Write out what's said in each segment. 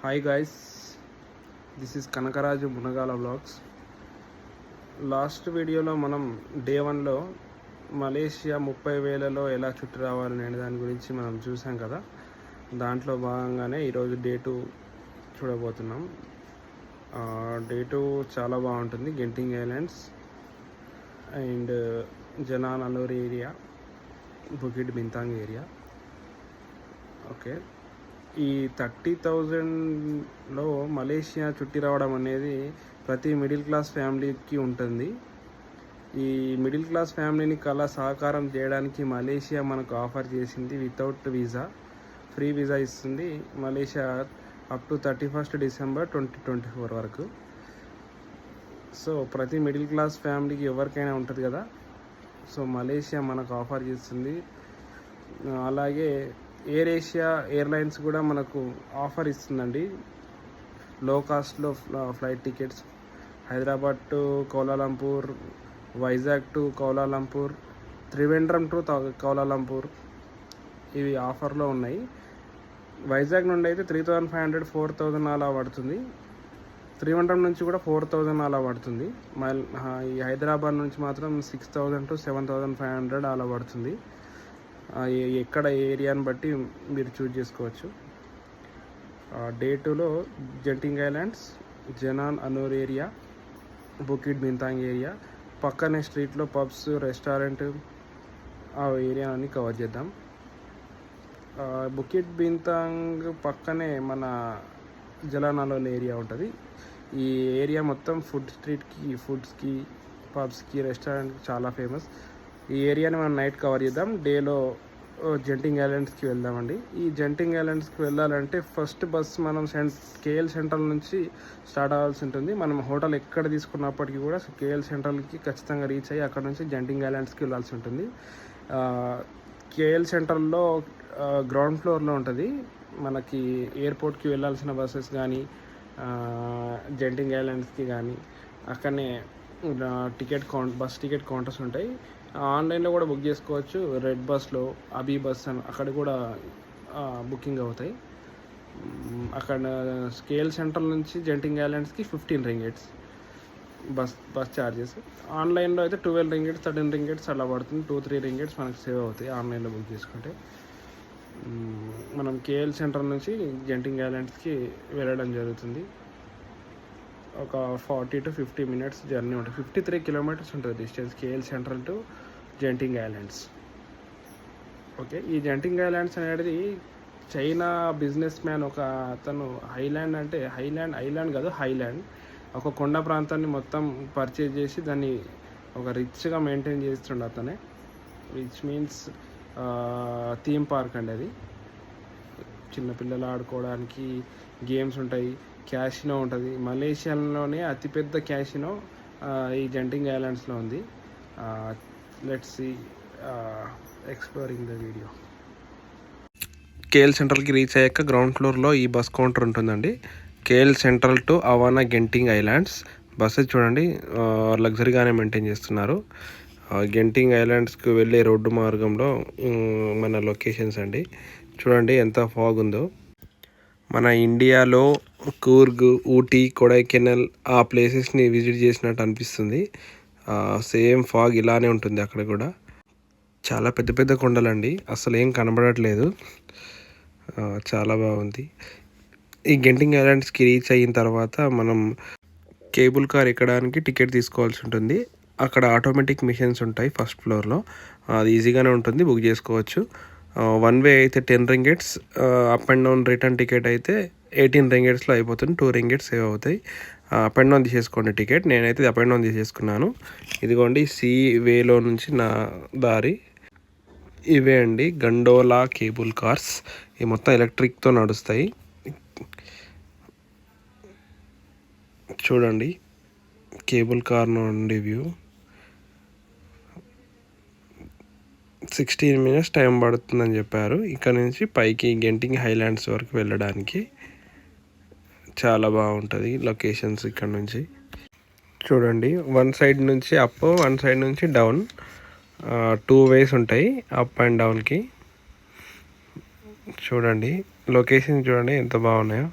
Hi guys, this is Kanakaraju Munagala vlogs. Last వీడియోలో మనం day 1లో Malaysia 30,000లో ఎలా చుట్టి రావాలనే దాని గురించి మనం చూసాం కదా. దాంట్లో భాగంగానే ఈరోజు డే 2 చూడబోతున్నాం. డే 2 చాలా బాగుంటుంది. Genting Islands and Jalan Alor area, Bukit Bintang area. Okay, ఈ 30,000లో మలేషియా చుట్టి రావడం అనేది ప్రతి మిడిల్ క్లాస్ ఫ్యామిలీకి ఉంటుంది. ఈ మిడిల్ క్లాస్ ఫ్యామిలీని కళ సహకారం చేయడానికి మలేషియా మనకు ఆఫర్ చేసింది వితౌట్ వీసా, ఫ్రీ వీసా ఇస్తుంది Malaysia up to 31st December 2024 వరకు. సో ప్రతి మిడిల్ క్లాస్ ఫ్యామిలీకి ఎవరికైనా ఉంటుంది కదా, సో మలేషియా మనకు ఆఫర్ చేస్తుంది. అలాగే ఎయిర్ ఏషియా ఎయిర్లైన్స్ కూడా మనకు ఆఫర్ ఇస్తుందండి. లో కాస్ట్లో flight tickets Hyderabad to Kuala Lumpur, Vizag to Kuala Lumpur, Trivandrum to Kuala Lumpur, ఇవి ఆఫర్లో ఉన్నాయి. వైజాగ్ నుండి అయితే 3,500 4,000 అలా పడుతుంది. త్రివేంద్రం నుంచి కూడా 4,000 అలా పడుతుంది. ఈ హైదరాబాద్ నుంచి మాత్రం 6,000 to 7,500 అలా పడుతుంది. ఎక్కడ ఏరియాని బట్టి మీరు చూజ్ చేసుకోవచ్చు. డే 2లో Genting Islands, Jalan Alor area, Bukit Bintang area, పక్కనే స్ట్రీట్లో పబ్స్, రెస్టారెంట్, ఆ ఏరియా అన్ని కవర్ చేద్దాం. బుకిట్ బింతాంగ్ పక్కనే మన జనాన్ అనూర్ ఏరియా ఉంటుంది. ఈ ఏరియా మొత్తం ఫుడ్స్కి, పబ్స్కి, రెస్టారెంట్కి చాలా ఫేమస్. ఈ ఏరియాని మనం నైట్ కవర్ చేద్దాం. డేలో జెంటింగ్ ఐలాండ్స్కి వెళ్దామండి. ఈ జెంటింగ్ ఐలాండ్స్కి వెళ్ళాలంటే ఫస్ట్ బస్ మనం కేఎల్ సెంట్రల్ నుంచి స్టార్ట్ అవ్వాల్సి ఉంటుంది. మనం హోటల్ ఎక్కడ తీసుకున్నప్పటికీ కూడా కేఎల్ సెంట్రల్కి ఖచ్చితంగా రీచ్ అయ్యి అక్కడ నుంచి జెంటింగ్ ఐలాండ్స్కి వెళ్ళాల్సి ఉంటుంది. కేఎల్ సెంట్రల్లో గ్రౌండ్ ఫ్లోర్లో ఉంటుంది. మనకి ఎయిర్పోర్ట్కి వెళ్ళాల్సిన బస్సెస్ కానీ, జెంటింగ్ ఐలాండ్స్కి కానీ అక్కడనే బస్ టికెట్ కౌంటర్స్ ఉంటాయి. ఆన్లైన్లో కూడా బుక్ చేసుకోవచ్చు. రెడ్ బస్లో, అబీ బస్ అని అక్కడ కూడా బుకింగ్ అవుతాయి. అక్కడ కేఎల్ సెంట్రల్ నుంచి జెంటింగ్ ఐలాండ్స్కి 15 రింగిట్స్ బస్ ఛార్జెస్. ఆన్లైన్లో అయితే 12 రింగిట్స్, 13 రింగిట్స్ అలా పడుతుంది. 2-3 రింగిట్స్ మనకు సేవ్ అవుతాయి ఆన్లైన్లో బుక్ చేసుకుంటే. మనం కేఎల్ సెంట్రల్ నుంచి జెంటింగ్ ఐలాండ్స్కి వెళ్ళడం జరుగుతుంది. ఒక 40 to 50 minutes జర్నీ ఉంటుంది. 53 kilometers ఉంటుంది distance KL Central to జెంటింగ్ islands. Okay, ఈ జెంటింగ్ ఐలాండ్స్ అనేది చైనా బిజినెస్ మ్యాన్ ఒక అతను ఐలాండ్ కాదు, హైలాండ్, ఒక కొండ ప్రాంతాన్ని మొత్తం పర్చేజ్ చేసి దాన్ని ఒక రిచ్గా మెయింటైన్ చేస్తుండే అతనే. విచ్ మీన్స్ థీమ్ పార్క్ అండి అది. చిన్నపిల్లలు ఆడుకోవడానికి గేమ్స్ ఉంటాయి, క్యాసినో ఉంటుంది. మలేషియాలోనే అతిపెద్ద క్యాసినో ఈ జెంటింగ్ ఐలాండ్స్లో ఉంది. Let's see exploring the video. KL సెంట్రల్కి రీచ్ అయ్యాక గ్రౌండ్ ఫ్లోర్లో ఈ బస్ కౌంటర్ ఉంటుందండి. KL Central to Awana Genting Islands buses చూడండి, లగ్జరీగానే మెయింటైన్ చేస్తున్నారు. గెంటింగ్ ఐలాండ్స్కి వెళ్ళే రోడ్డు మార్గంలో మన లొకేషన్స్ అండి. చూడండి ఎంత ఫాగ్ ఉందో. మన ఇండియాలో కూర్గ్, ఊటీ, కొడైకెనాల్ ఆ ప్లేసెస్ని విజిట్ చేసినట్టు అనిపిస్తుంది. సేమ్ ఫాగ్ ఇలానే ఉంటుంది అక్కడ కూడా. చాలా పెద్ద పెద్ద కొండలండి, అసలు ఏం కనబడట్లేదు. చాలా బాగుంది. ఈ గెంటింగ్ ఐలాండ్స్కి రీచ్ అయిన తర్వాత మనం కేబుల్ కార్ ఎక్కడానికి టికెట్ తీసుకోవాల్సి ఉంటుంది. అక్కడ ఆటోమేటిక్ మిషన్స్ ఉంటాయి ఫస్ట్ ఫ్లోర్లో. అది ఈజీగానే ఉంటుంది, బుక్ చేసుకోవచ్చు. వన్ వే అయితే 10 ringgits, up and down return ticket అయితే 18 రింగిట్స్లో అయిపోతుంది. 2 రింగిట్స్ సేవ్ అవుతాయి. అప్ అండ్ డౌన్ తీసేసుకోండి టికెట్. నేనైతే అప్ అండ్ డౌన్ తీసేసుకున్నాను. ఇదిగోండి సీ వేలో నుంచి నా దారి. ఇవే అండి గండోలా కేబుల్ కార్స్. ఇవి మొత్తం ఎలక్ట్రిక్తో నడుస్తాయి. చూడండి కేబుల్ కార్ నుండి వ్యూ. 16 minutes టైం పడుతుందని చెప్పారు. ఇక్కడ నుంచి పైకి గెంటింగ్ హైలాండ్స్ వరకు వెళ్ళడానికి. చాలా బాగుంటుంది లొకేషన్స్ ఇక్కడ నుంచి. చూడండి, వన్ సైడ్ నుంచి అప్, వన్ సైడ్ నుంచి డౌన్, 2 ways ఉంటాయి అప్ అండ్ డౌన్కి. చూడండి లొకేషన్ చూడండి ఎంత బాగున్నాయో.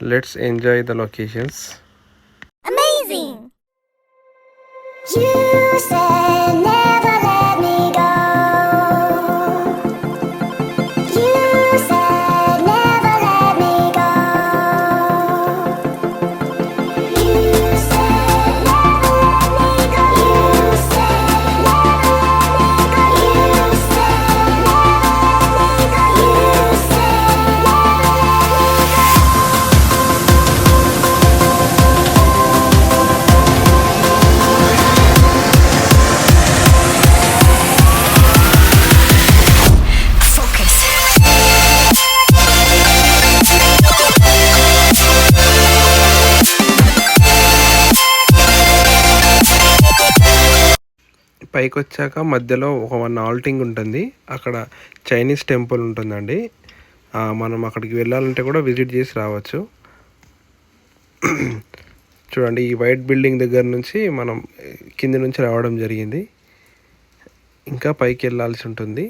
Let's enjoy the locations. Amazing! You said never let me go. You said never let me go. You said never let me go. You said never let me go. You said never let me go. You said పైకి వచ్చాక మధ్యలో ఒక 1 halting ఉంటుంది. అక్కడ Chinese temple ఉంటుందండి. మనం అక్కడికి వెళ్ళాలంటే కూడా విజిట్ చేసి రావచ్చు. చూడండి, ఈ వైట్ బిల్డింగ్ దగ్గర నుంచి మనం కింది నుంచి రావడం జరిగింది. ఇంకా పైకి వెళ్ళాల్సి ఉంటుంది.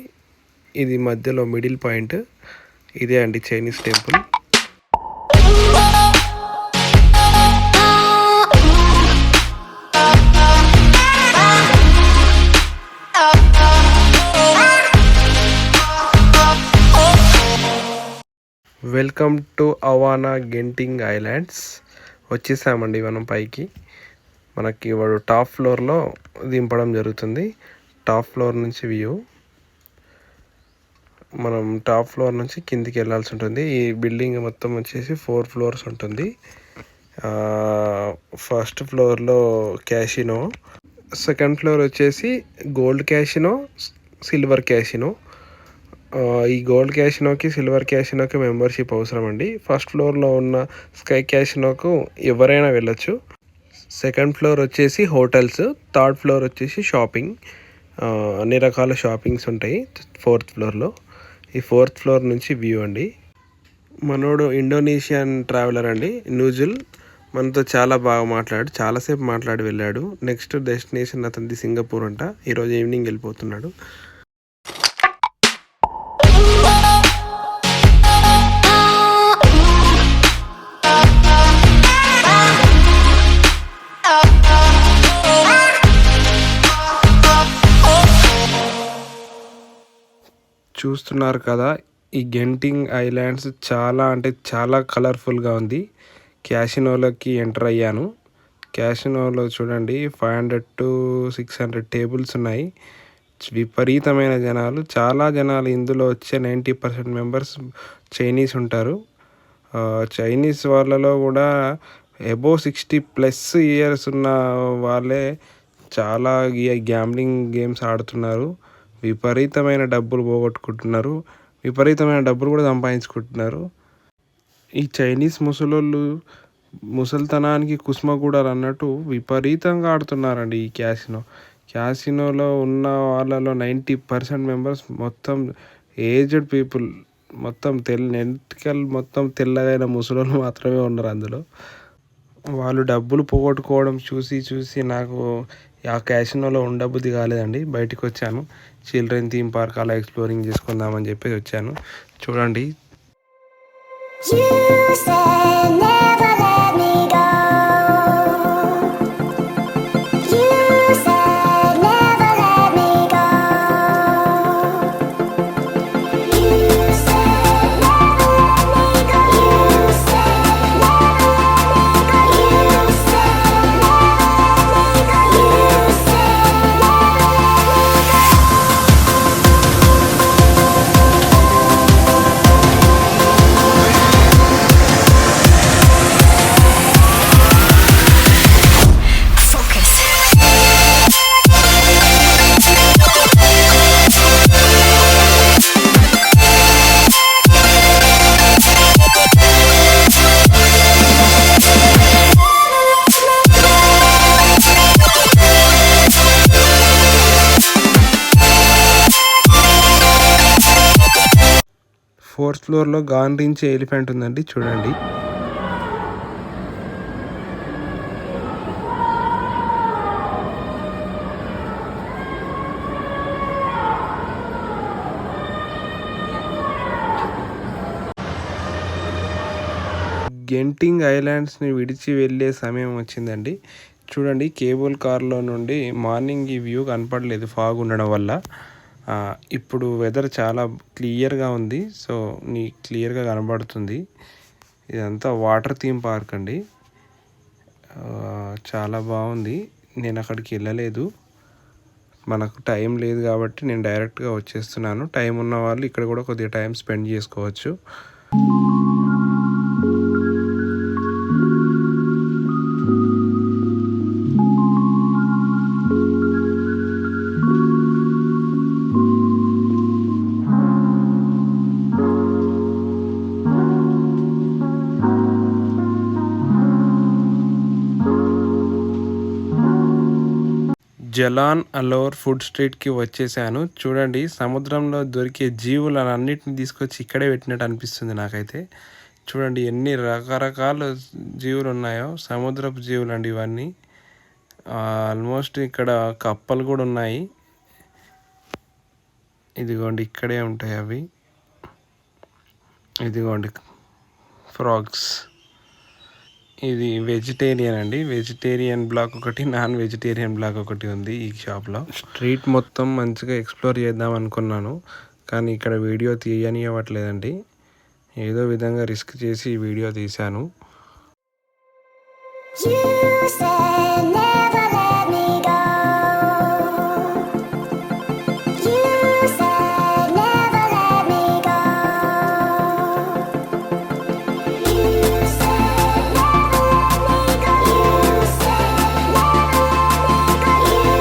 ఇది మధ్యలో మిడిల్ పాయింట్. ఇదే అండి Chinese temple. Welcome to Awana Genting Islands. వచ్చేసామండి మనం పైకి. మనకి వాడు టాప్ ఫ్లోర్లో దింపడం జరుగుతుంది. టాప్ ఫ్లోర్ నుంచి వ్యూ. మనం టాప్ ఫ్లోర్ నుంచి కిందికి వెళ్ళాల్సి ఉంటుంది. ఈ బిల్డింగ్ మొత్తం వచ్చేసి 4 ఫ్లోర్స్ ఉంటుంది. ఫస్ట్ ఫ్లోర్లో క్యాసినో, సెకండ్ ఫ్లోర్ వచ్చేసి గోల్డ్ క్యాసినో, సిల్వర్ క్యాసినో. ఈ గోల్డ్ క్యాసినోకి, సిల్వర్ క్యాసినోకి మెంబర్షిప్ అవసరం అండి. ఫస్ట్ ఫ్లోర్లో ఉన్న స్కై క్యాసినోకు ఎవరైనా వెళ్ళొచ్చు. సెకండ్ ఫ్లోర్ వచ్చేసి హోటల్స్, థర్డ్ ఫ్లోర్ వచ్చేసి షాపింగ్. అన్ని రకాల షాపింగ్స్ ఉంటాయి ఫోర్త్ ఫ్లోర్లో. ఈ ఫోర్త్ ఫ్లోర్ నుంచి వ్యూ అండి. మనోడు ఇండోనేషియన్ ట్రావెలర్ అండి, నూజుల్. మనతో చాలా బాగా చాలాసేపు మాట్లాడి వెళ్ళాడు. నెక్స్ట్ డెస్టినేషన్ అతనిది సింగపూర్ అంట. ఈరోజు ఈవినింగ్ వెళ్ళిపోతున్నాడు. చూస్తున్నారు కదా, ఈ గెంటింగ్ ఐలాండ్స్ చాలా అంటే చాలా కలర్ఫుల్గా ఉంది. క్యాసినోలోకి ఎంటర్ అయ్యాను. క్యాసినోలో చూడండి 500 to 600 టేబుల్స్ ఉన్నాయి. విపరీతమైన జనాలు, చాలా జనాలు. ఇందులో వచ్చే 90% మెంబర్స్ చైనీస్ ఉంటారు. చైనీస్ వాళ్ళలో కూడా అబోవ్ 60+ ఇయర్స్ ఉన్న వాళ్ళే చాలా గ్యాంబ్లింగ్ గేమ్స్ ఆడుతున్నారు. విపరీతమైన డబ్బులు పోగొట్టుకుంటున్నారు. విపరీతమైన డబ్బులు కూడా సంపాదించుకుంటున్నారు. ఈ చైనీస్ ముసలోళ్ళు ముసలితనానికి కుసుమగూడలు అన్నట్టు విపరీతంగా ఆడుతున్నారండి ఈ క్యాసినోలో ఉన్న వాళ్ళలో 90% మెంబర్స్ మొత్తం ఏజ్డ్ పీపుల్. మొత్తం ఎంటికలు మొత్తం తెల్లగైన ముసలోళ్ళు మాత్రమే ఉన్నారు అందులో. వాళ్ళు డబ్బులు పోగొట్టుకోవడం చూసి నాకు ఆ క్యాసినోలో ఉండబుద్ధి కాలేదండి. బయటకు వచ్చాను. చిల్డ్రన్ థీమ్ పార్క్ అలా ఎక్స్ప్లోరింగ్ చేసుకుందామని చెప్పి వచ్చాను. చూడండి, ఫోర్త్ ఫ్లోర్లో గాండ్రించే ఎలిఫెంట్ ఉందండి. చూడండి, గెంటింగ్ ఐలాండ్స్ని విడిచి వెళ్ళే సమయం వచ్చిందండి. చూడండి, కేబుల్ కార్లో నుండి మార్నింగ్ ఈ వ్యూ కనపడలేదు ఫాగ్ ఉండడం వల్ల. ఇప్పుడు వెదర్ చాలా క్లియర్గా ఉంది. సో క్లియర్గా కనబడుతుంది. ఇదంతా వాటర్ థీమ్ పార్క్ అండి. చాలా బాగుంది. నేను అక్కడికి వెళ్ళలేదు, మనకు టైం లేదు కాబట్టి నేను డైరెక్ట్గా వచ్చేస్తున్నాను. టైం ఉన్న వాళ్ళు ఇక్కడ కూడా కొద్దిగా టైం స్పెండ్ చేసుకోవచ్చు. జలాన్ అలోర్ ఫుడ్ స్ట్రీట్కి వచ్చేసాను. చూడండి, సముద్రంలో దొరికే జీవులన్నిటిని తీసుకొచ్చి ఇక్కడే పెట్టినట్టు అనిపిస్తుంది నాకైతే. చూడండి ఎన్ని రకరకాల జీవులు ఉన్నాయో, సముద్రపు జీవులు అండి ఇవన్నీ. ఆల్మోస్ట్ ఇక్కడ కప్పలు కూడా ఉన్నాయి. ఇదిగోండి ఇక్కడే ఉంటాయి అవి. ఇదిగోండి ఫ్రాగ్స్. ఇది వెజిటేరియన్ అండి. వెజిటేరియన్ బ్లాక్ ఒకటి, నాన్ వెజిటేరియన్ బ్లాక్ ఒకటి ఉంది ఈ షాప్లో. స్ట్రీట్ మొత్తం మంచిగా ఎక్స్ప్లోర్ చేద్దాం అనుకున్నాను, కానీ ఇక్కడ వీడియో తీయనివ్వట్లేదండి. ఏదో విధంగా రిస్క్ చేసి ఈ వీడియో తీశాను. You said never let me go. You said never let me go. You said never let me go. You said never let me go. You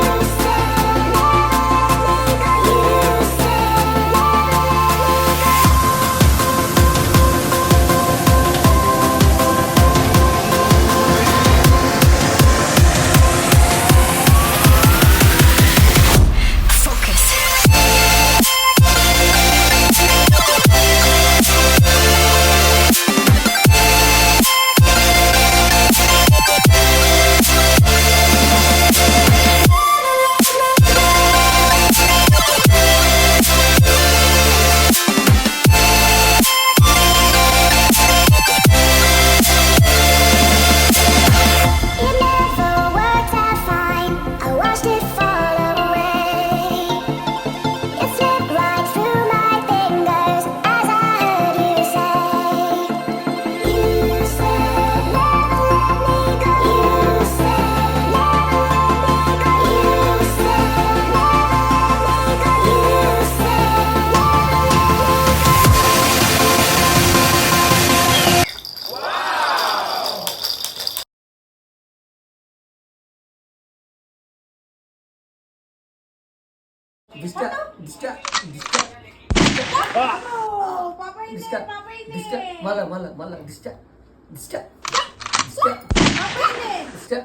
said never let me go. You said it never worked out fine. I watched it fall away. It slipped right through my fingers as I heard you say. You said never let me go. You said never let me go. You said never let me go. You said Dista, mala, dista.